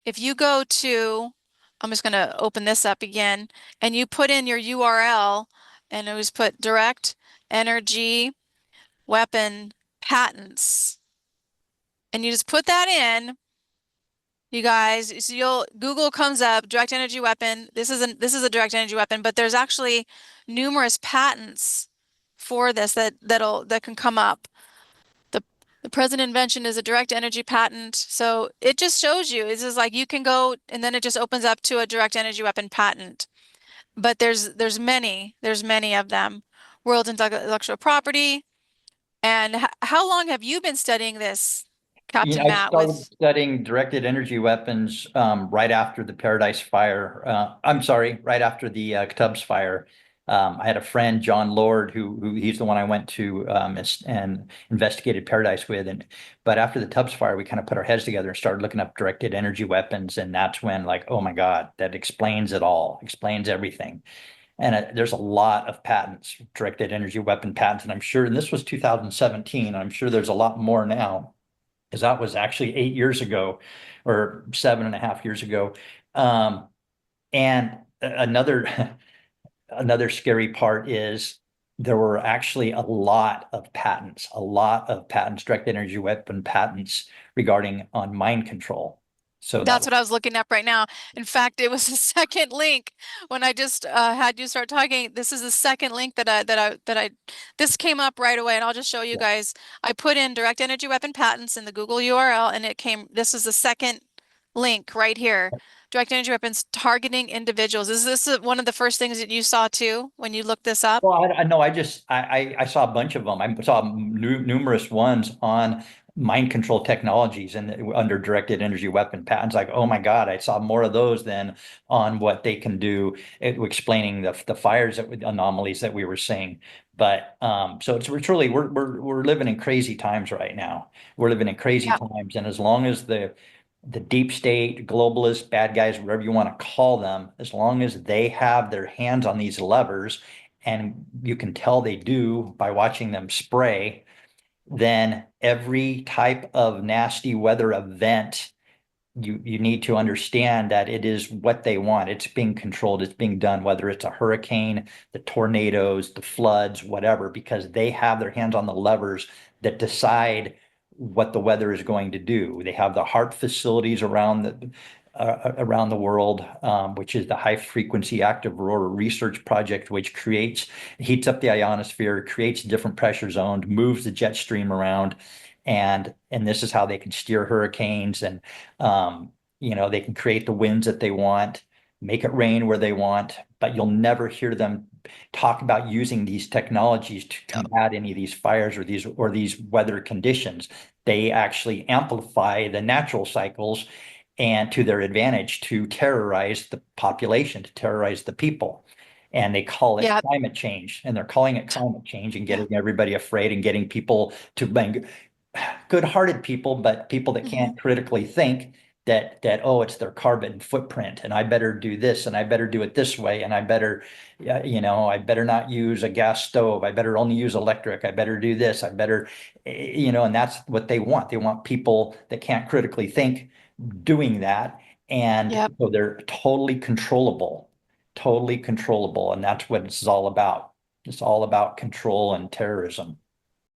if you go to, I'm just going to open this up again, and you put in your URL, and it was put direct energy weapon patents, and you just put that in, you guys. So you'll Google comes up, direct energy weapon. This is a direct energy weapon, but there's actually numerous patents for this that can come up. The the present invention is a direct energy patent. So it just shows you. It's just like you can go and then it just opens up to a direct energy weapon patent. But there's many of them. World intellectual property. And how long have you been studying this, Captain I Matt, started with studying directed energy weapons right after the Paradise Fire. I'm sorry, right after the Tubbs Fire. I had a friend, John Lord, who he's the one I went to and investigated Paradise with. But after the Tubbs Fire, we kind of put our heads together and started looking up directed energy weapons, and that's when, like, oh my God, that explains it all, explains everything. And there's a lot of patents, directed energy weapon patents, and I'm sure, and this was 2017. I'm sure there's a lot more now because that was actually 8 years ago or 7.5 years ago. Um, and another another scary part is there were actually a lot of patents, direct energy weapon patents regarding on mind control. So that That's was, what I was looking up right now. In fact, it was the second link when I just had you start talking. This is the second link this came up right away, and I'll just show you yeah. guys. I put in direct energy weapon patents in the Google URL, and this is the second link right here. Direct energy weapons targeting individuals. Is this one of the first things that you saw too when you looked this up? Well, I know. I saw a bunch of them. I saw numerous ones on mind control technologies and under directed energy weapon patents. Like, oh my God, I saw more of those than on what they can do, explaining the fires anomalies that we were seeing. But so it's really we're living in crazy times right now. We're living in crazy Yeah. times, and as long as the deep state, globalists, bad guys, whatever you want to call them, as long as they have their hands on these levers, and you can tell they do by watching them spray, then every type of nasty weather event, you need to understand that it is what they want. It's being controlled, it's being done, whether it's a hurricane, the tornadoes, the floods, whatever, because they have their hands on the levers that decide what the weather is going to do. They have the HAARP facilities around the world, which is the High Frequency Active Aurora Research Project, which heats up the ionosphere, creates different pressure zones, moves the jet stream around, and this is how they can steer hurricanes, and they can create the winds that they want, make it rain where they want, but you'll never hear them talk about using these technologies to combat any of these fires or these weather conditions. They actually amplify the natural cycles and to their advantage to terrorize the population, to terrorize the people. And they call it Yeah. climate change, and they're calling it climate change and Yeah. getting everybody afraid and getting people to good-hearted people, but people that Hmm. can't critically think that oh, it's their carbon footprint, and I better do this, and I better do it this way, and I better not use a gas stove. I better only use electric. I better do this. I better, and that's what they want. They want people that can't critically think doing that, and Yep. so they're totally controllable, and that's what it's all about. It's all about control and terrorism.